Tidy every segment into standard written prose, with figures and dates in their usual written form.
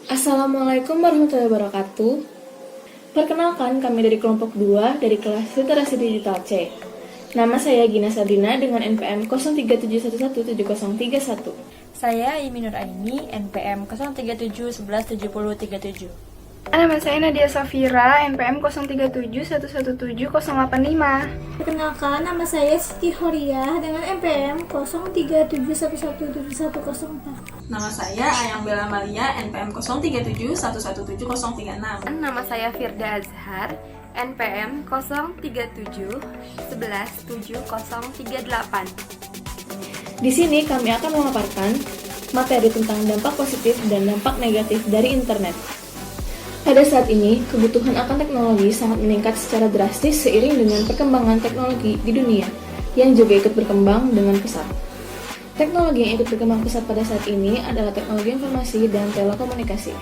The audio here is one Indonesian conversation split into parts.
Assalamualaikum warahmatullahi wabarakatuh. Perkenalkan, kami dari kelompok 2 dari kelas Literasi Digital C. Nama saya Gina Sabrina dengan NPM 037117013031. Saya Iminur Aini, NPM 037117037. Nama saya Nadia Safira, NPM 0371171085. Perkenalkan, nama saya Siti Horiah dengan NPM 0371171004. Nama saya Ayang Bella Malia, NPM 0371171036. Nama saya Firda Azhar, NPM 037117038. Di sini kami akan memaparkan materi tentang dampak positif dan dampak negatif dari internet. Pada saat ini, kebutuhan akan teknologi sangat meningkat secara drastis seiring dengan perkembangan teknologi di dunia yang juga ikut berkembang dengan pesat. Teknologi yang ikut berkembang pesat pada saat ini adalah teknologi informasi dan telekomunikasi.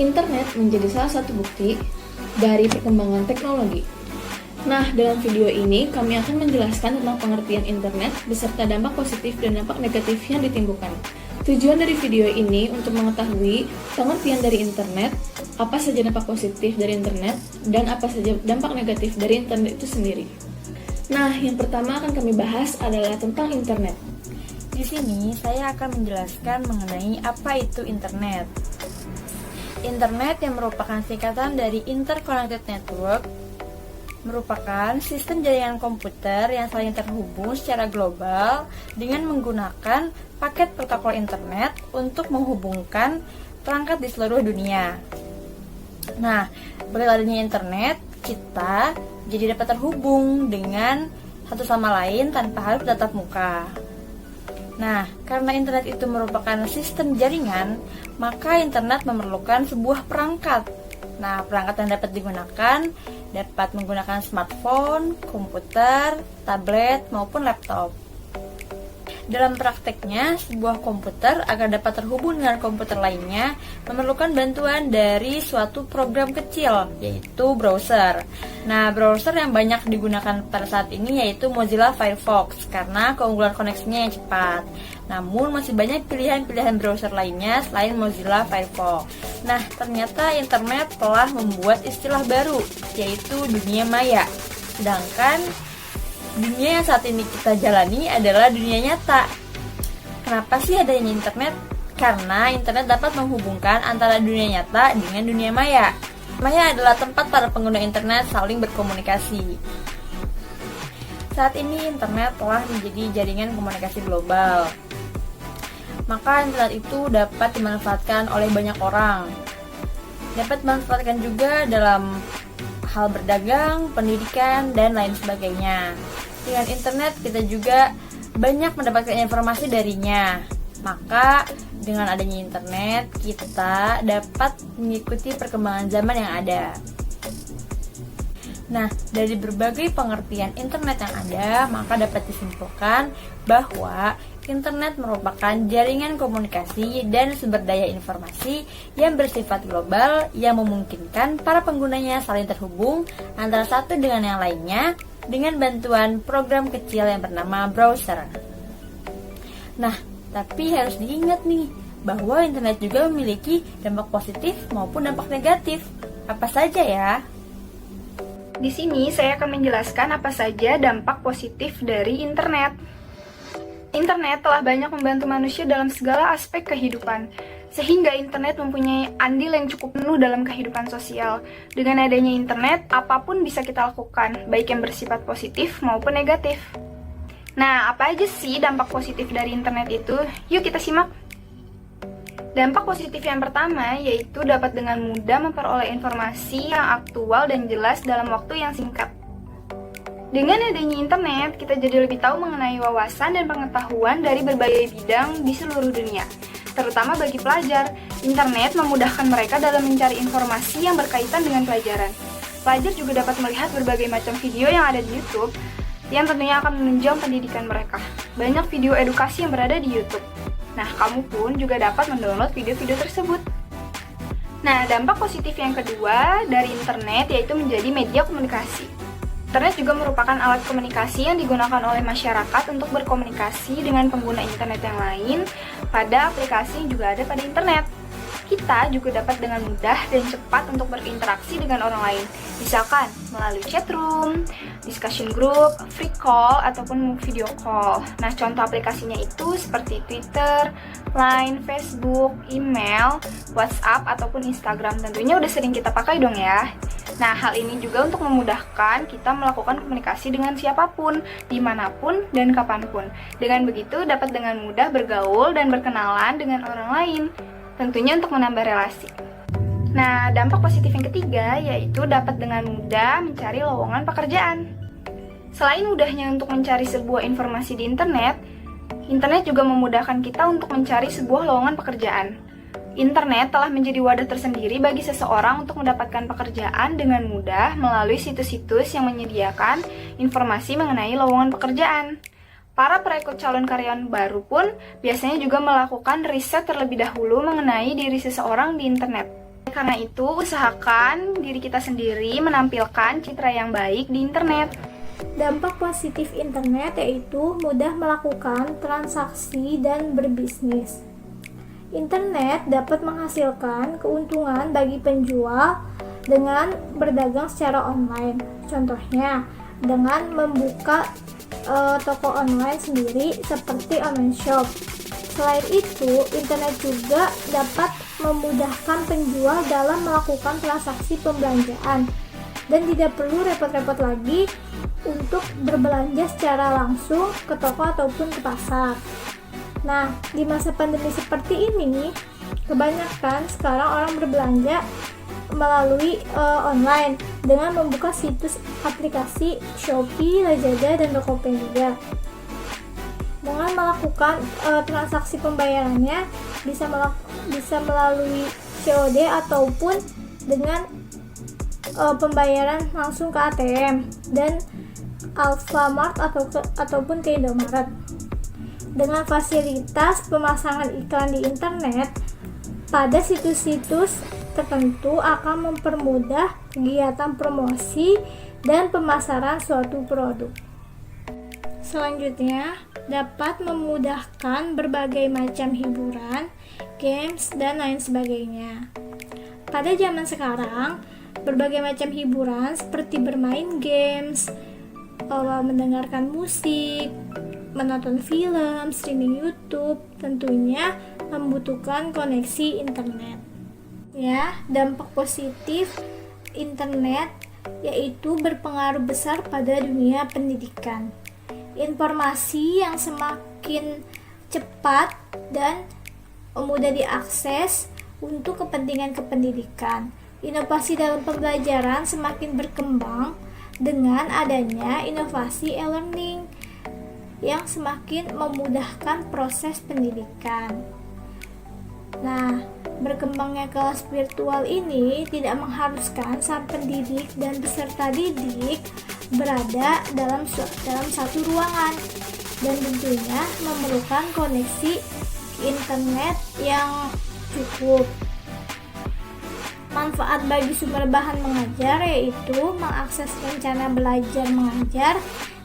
Internet menjadi salah satu bukti dari perkembangan teknologi. Nah, dalam video ini kami akan menjelaskan tentang pengertian internet beserta dampak positif dan dampak negatif yang ditimbulkan. Tujuan dari video ini untuk mengetahui pengertian dari internet, apa saja dampak positif dari internet, dan apa saja dampak negatif dari internet itu sendiri. Nah, yang pertama akan kami bahas adalah tentang internet. Di sini saya akan menjelaskan mengenai apa itu internet. Internet yang merupakan singkatan dari Interconnected Network merupakan sistem jaringan komputer yang saling terhubung secara global dengan menggunakan paket protokol internet untuk menghubungkan perangkat di seluruh dunia. Nah, berkat adanya internet, kita jadi dapat terhubung dengan satu sama lain tanpa harus tatap muka. Nah, karena internet itu merupakan sistem jaringan, maka internet memerlukan sebuah perangkat. Nah, perangkat yang dapat digunakan dapat menggunakan smartphone, komputer, tablet, maupun laptop. Dalam prakteknya, sebuah komputer agar dapat terhubung dengan komputer lainnya memerlukan bantuan dari suatu program kecil, yaitu browser. Nah, browser yang banyak digunakan pada saat ini yaitu Mozilla Firefox karena keunggulan koneksinya yang cepat. Namun, masih banyak pilihan-pilihan browser lainnya selain Mozilla Firefox. Nah, ternyata internet telah membuat istilah baru, yaitu dunia maya. Sedangkan dunia yang saat ini kita jalani adalah dunia nyata. Kenapa sih adanya internet? Karena internet dapat menghubungkan antara dunia nyata dengan dunia maya. Maya adalah tempat para pengguna internet saling berkomunikasi. Saat ini internet telah menjadi jaringan komunikasi global. Maka internet itu dapat dimanfaatkan oleh banyak orang. Dapat dimanfaatkan juga dalam hal berdagang, pendidikan, dan lain sebagainya. Dengan internet kita juga banyak mendapatkan informasi darinya. Maka dengan adanya internet kita dapat mengikuti perkembangan zaman yang ada. Nah, dari berbagai pengertian internet yang ada, maka dapat disimpulkan bahwa internet merupakan jaringan komunikasi dan sumber daya informasi yang bersifat global yang memungkinkan para penggunanya saling terhubung antara satu dengan yang lainnya dengan bantuan program kecil yang bernama browser. Nah, tapi harus diingat nih bahwa internet juga memiliki dampak positif maupun dampak negatif. Apa saja ya? Di sini saya akan menjelaskan apa saja dampak positif dari internet. Internet telah banyak membantu manusia dalam segala aspek kehidupan, sehingga internet mempunyai andil yang cukup penuh dalam kehidupan sosial. Dengan adanya internet, apapun bisa kita lakukan, baik yang bersifat positif maupun negatif. Nah, apa aja sih dampak positif dari internet itu? Yuk kita simak. Dampak positif yang pertama yaitu dapat dengan mudah memperoleh informasi yang aktual dan jelas dalam waktu yang singkat. Dengan adanya internet, kita jadi lebih tahu mengenai wawasan dan pengetahuan dari berbagai bidang di seluruh dunia. Terutama bagi pelajar, internet memudahkan mereka dalam mencari informasi yang berkaitan dengan pelajaran. Pelajar juga dapat melihat berbagai macam video yang ada di YouTube, yang tentunya akan menunjang pendidikan mereka. Banyak video edukasi yang berada di YouTube. Nah, kamu pun juga dapat mendownload video-video tersebut. Nah, dampak positif yang kedua dari internet yaitu menjadi media komunikasi. Internet juga merupakan alat komunikasi yang digunakan oleh masyarakat untuk berkomunikasi dengan pengguna internet yang lain pada aplikasi yang juga ada pada internet. Kita juga dapat dengan mudah dan cepat untuk berinteraksi dengan orang lain, misalkan melalui chat room, discussion group, free call, ataupun video call. Nah, contoh aplikasinya itu seperti Twitter, Line, Facebook, email, WhatsApp, ataupun Instagram. Tentunya udah sering kita pakai dong ya. Nah, hal ini juga untuk memudahkan kita melakukan komunikasi dengan siapapun, dimanapun, dan kapanpun. Dengan begitu, dapat dengan mudah bergaul dan berkenalan dengan orang lain. Tentunya untuk menambah relasi. Nah, dampak positif yang ketiga yaitu dapat dengan mudah mencari lowongan pekerjaan. Selain mudahnya untuk mencari sebuah informasi di internet juga memudahkan kita untuk mencari sebuah lowongan pekerjaan. Internet telah menjadi wadah tersendiri bagi seseorang untuk mendapatkan pekerjaan dengan mudah melalui situs-situs yang menyediakan informasi mengenai lowongan pekerjaan. Para perekrut calon karyawan baru pun biasanya juga melakukan riset terlebih dahulu mengenai diri seseorang di internet. Karena itu, usahakan diri kita sendiri menampilkan citra yang baik di internet. Dampak positif internet yaitu mudah melakukan transaksi dan berbisnis. Internet dapat menghasilkan keuntungan bagi penjual dengan berdagang secara online. Contohnya, dengan membuka toko online sendiri seperti online shop. Selain itu, internet juga dapat memudahkan penjual dalam melakukan transaksi pembelanjaan dan tidak perlu repot-repot lagi untuk berbelanja secara langsung ke toko ataupun ke pasar. Nah, di masa pandemi seperti ini, kebanyakan sekarang orang berbelanja melalui online dengan membuka situs aplikasi Shopee, Lazada, dan Tokopedia. Dengan melakukan transaksi pembayarannya bisa melalui COD ataupun dengan pembayaran langsung ke ATM dan Alfamart ataupun ke Indomaret. Dengan fasilitas pemasangan iklan di internet pada situs-situs tertentu akan mempermudah kegiatan promosi dan pemasaran suatu produk. Selanjutnya, dapat memudahkan berbagai macam hiburan, games, dan lain sebagainya. Pada zaman sekarang, berbagai macam hiburan seperti bermain games, mendengarkan musik, menonton film, streaming YouTube, tentunya membutuhkan koneksi internet. Ya, dampak positif internet yaitu berpengaruh besar pada dunia pendidikan. Informasi yang semakin cepat dan mudah diakses untuk kepentingan kependidikan. Inovasi dalam pembelajaran semakin berkembang dengan adanya inovasi e-learning yang semakin memudahkan proses pendidikan. Nah, berkembangnya kelas virtual ini tidak mengharuskan sang pendidik dan peserta didik berada dalam satu ruangan dan tentunya memerlukan koneksi internet yang cukup. Manfaat bagi sumber bahan mengajar yaitu mengakses rencana belajar mengajar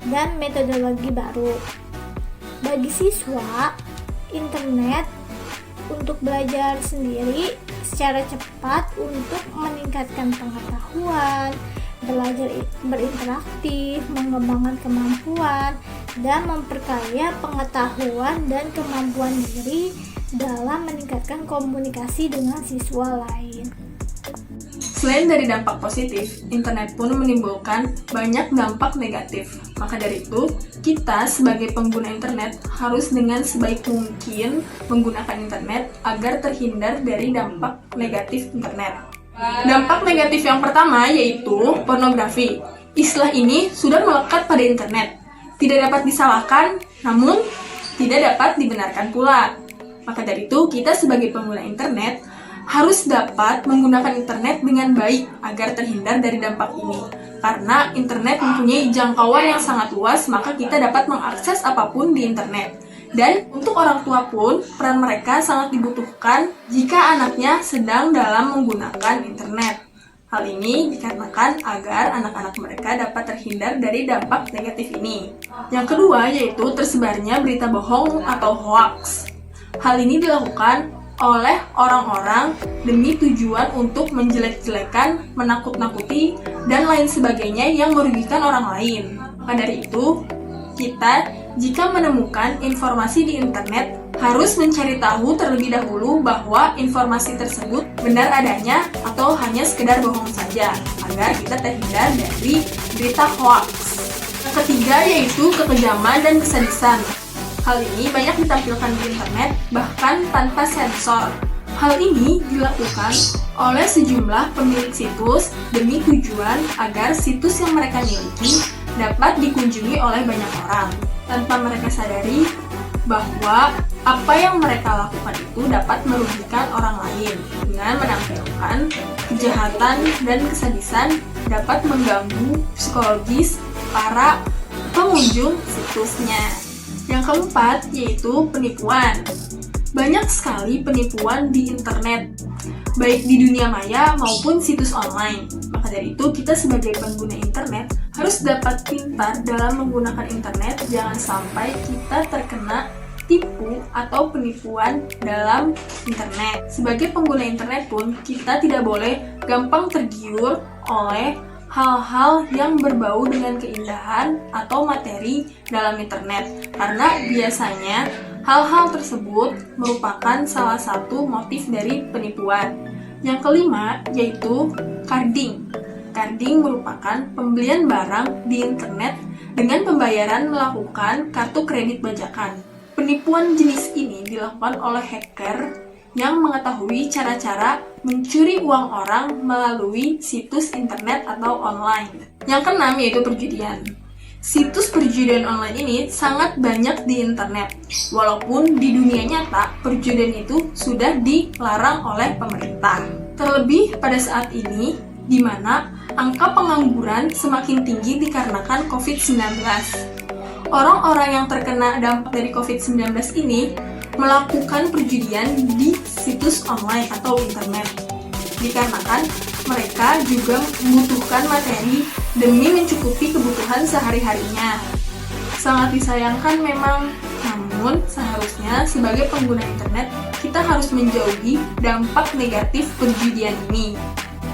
dan metodologi baru. Bagi siswa, internet untuk belajar sendiri secara cepat untuk meningkatkan pengetahuan, belajar berinteraktif, mengembangkan kemampuan, dan memperkaya pengetahuan dan kemampuan diri dalam meningkatkan komunikasi dengan siswa lain. Selain dari dampak positif, internet pun menimbulkan banyak dampak negatif. Maka dari itu, kita sebagai pengguna internet harus dengan sebaik mungkin menggunakan internet agar terhindar dari dampak negatif internet. Dampak negatif yang pertama yaitu pornografi. Istilah ini sudah melekat pada internet. Tidak dapat disalahkan, namun tidak dapat dibenarkan pula. Maka dari itu, kita sebagai pengguna internet harus dapat menggunakan internet dengan baik agar terhindar dari dampak ini. Karena internet mempunyai jangkauan yang sangat luas, maka kita dapat mengakses apapun di internet. Dan untuk orang tua pun, peran mereka sangat dibutuhkan jika anaknya sedang dalam menggunakan internet. Hal ini dikarenakan agar anak-anak mereka dapat terhindar dari dampak negatif ini. Yang kedua yaitu tersebarnya berita bohong atau hoax. Hal ini dilakukan oleh orang-orang demi tujuan untuk menjelek-jelekan, menakut-nakuti, dan lain sebagainya yang merugikan orang lain. Maka dari itu, kita jika menemukan informasi di internet harus mencari tahu terlebih dahulu bahwa informasi tersebut benar adanya atau hanya sekedar bohong saja, agar kita terhindar dari berita hoax. Yang ketiga yaitu kekejaman dan kesadisan. Hal ini banyak ditampilkan di internet, bahkan tanpa sensor. Hal ini dilakukan oleh sejumlah pemilik situs demi tujuan agar situs yang mereka miliki dapat dikunjungi oleh banyak orang, tanpa mereka sadari bahwa apa yang mereka lakukan itu dapat merugikan orang lain. Dengan menampilkan kejahatan dan kesadisan dapat mengganggu psikologis para pengunjung situsnya. Yang keempat yaitu penipuan. Banyak sekali penipuan di internet, baik di dunia maya maupun situs online. Maka dari itu, kita sebagai pengguna internet harus dapat pintar dalam menggunakan internet. Jangan sampai kita terkena tipu atau penipuan dalam internet. Sebagai pengguna internet pun, kita tidak boleh gampang tergiur oleh hal-hal yang berbau dengan keindahan atau materi dalam internet, karena biasanya hal-hal tersebut merupakan salah satu motif dari penipuan. Yang kelima yaitu carding. Carding merupakan pembelian barang di internet dengan pembayaran melakukan kartu kredit bajakan. Penipuan jenis ini dilakukan oleh hacker yang mengetahui cara-cara mencuri uang orang melalui situs internet atau online. Yang keenam yaitu perjudian. Situs perjudian online ini sangat banyak di internet. Walaupun di dunia nyata, perjudian itu sudah dilarang oleh pemerintah. Terlebih pada saat ini, di mana angka pengangguran semakin tinggi dikarenakan COVID-19. Orang-orang yang terkena dampak dari COVID-19 ini melakukan perjudian di situs online atau internet, dikarenakan mereka juga membutuhkan materi demi mencukupi kebutuhan sehari-harinya. Sangat disayangkan memang, namun seharusnya sebagai pengguna internet kita harus menjauhi dampak negatif perjudian ini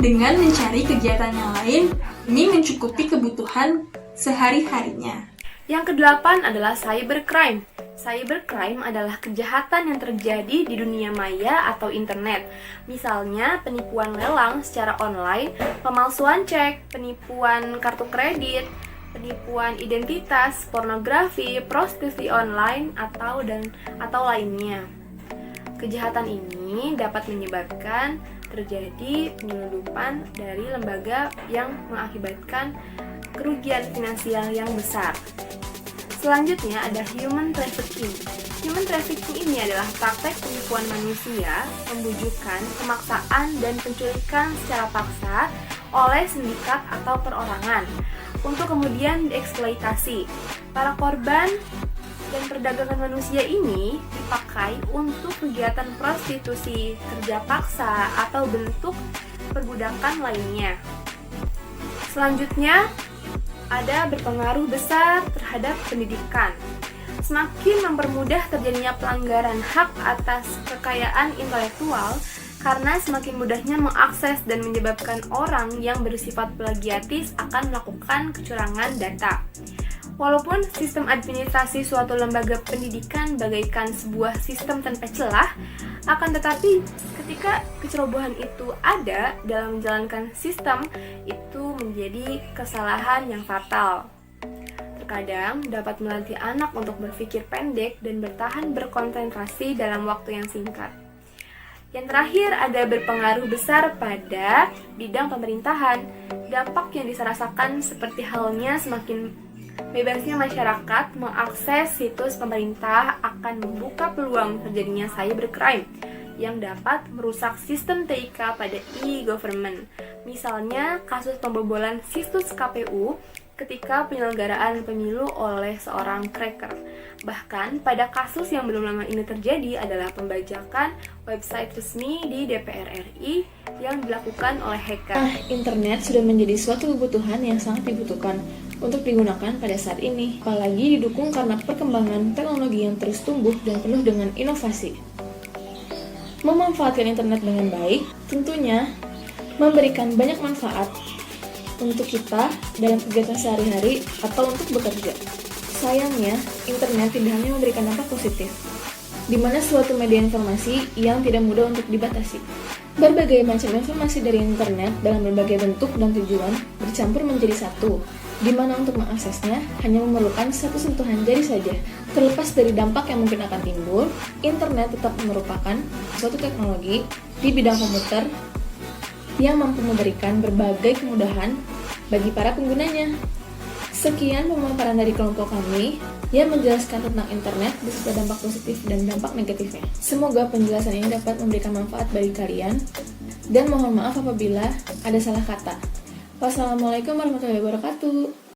dengan mencari kegiatan yang lain demi mencukupi kebutuhan sehari-harinya. Yang kedelapan adalah cybercrime. Cybercrime adalah kejahatan yang terjadi di dunia maya atau internet. Misalnya penipuan lelang secara online, pemalsuan cek, penipuan kartu kredit, penipuan identitas, pornografi, prostitusi online atau lainnya. Kejahatan ini dapat menyebabkan terjadi penyelundupan dari lembaga yang mengakibatkan kerugian finansial yang besar. Selanjutnya ada human trafficking. Human trafficking ini adalah praktek penipuan manusia, pembujukan, pemaksaan, dan penculikan secara paksa oleh sindikat atau perorangan untuk kemudian dieksploitasi. Para korban dan perdagangan manusia ini dipakai untuk kegiatan prostitusi, kerja paksa, atau bentuk perbudakan lainnya. Selanjutnya, ada berpengaruh besar terhadap pendidikan. Semakin mempermudah terjadinya pelanggaran hak atas kekayaan intelektual karena semakin mudahnya mengakses dan menyebabkan orang yang bersifat plagiatis akan melakukan kecurangan data. Walaupun sistem administrasi suatu lembaga pendidikan bagaikan sebuah sistem tanpa celah, akan tetapi ketika kecerobohan itu ada dalam menjalankan sistem, itu menjadi kesalahan yang fatal. Terkadang dapat melatih anak untuk berpikir pendek dan bertahan berkonsentrasi dalam waktu yang singkat. Yang terakhir ada berpengaruh besar pada bidang pemerintahan. Dampak yang dirasakan seperti halnya semakin bebasnya masyarakat mengakses situs pemerintah akan membuka peluang terjadinya cybercrime yang dapat merusak sistem TIK pada e-government. Misalnya kasus pembobolan situs KPU ketika penyelenggaraan pemilu oleh seorang cracker. Bahkan pada kasus yang belum lama ini terjadi adalah pembajakan website resmi di DPR RI yang dilakukan oleh hacker. Internet sudah menjadi suatu kebutuhan yang sangat dibutuhkan untuk digunakan pada saat ini, apalagi didukung karena perkembangan teknologi yang terus tumbuh dan penuh dengan inovasi. Memanfaatkan internet dengan baik tentunya memberikan banyak manfaat untuk kita dalam kegiatan sehari-hari atau untuk bekerja. Sayangnya, internet tidak hanya memberikan dampak positif, di mana suatu media informasi yang tidak mudah untuk dibatasi. Berbagai macam informasi dari internet dalam berbagai bentuk dan tujuan bercampur menjadi satu, di mana untuk mengaksesnya hanya memerlukan satu sentuhan jari saja. Terlepas dari dampak yang mungkin akan timbul, internet tetap merupakan suatu teknologi di bidang komputer yang mampu memberikan berbagai kemudahan bagi para penggunanya. Sekian pemaparan dari kelompok kami yang menjelaskan tentang internet beserta dampak positif dan dampak negatifnya. Semoga penjelasan ini dapat memberikan manfaat bagi kalian, dan mohon maaf apabila ada salah kata. Wassalamualaikum warahmatullahi wabarakatuh.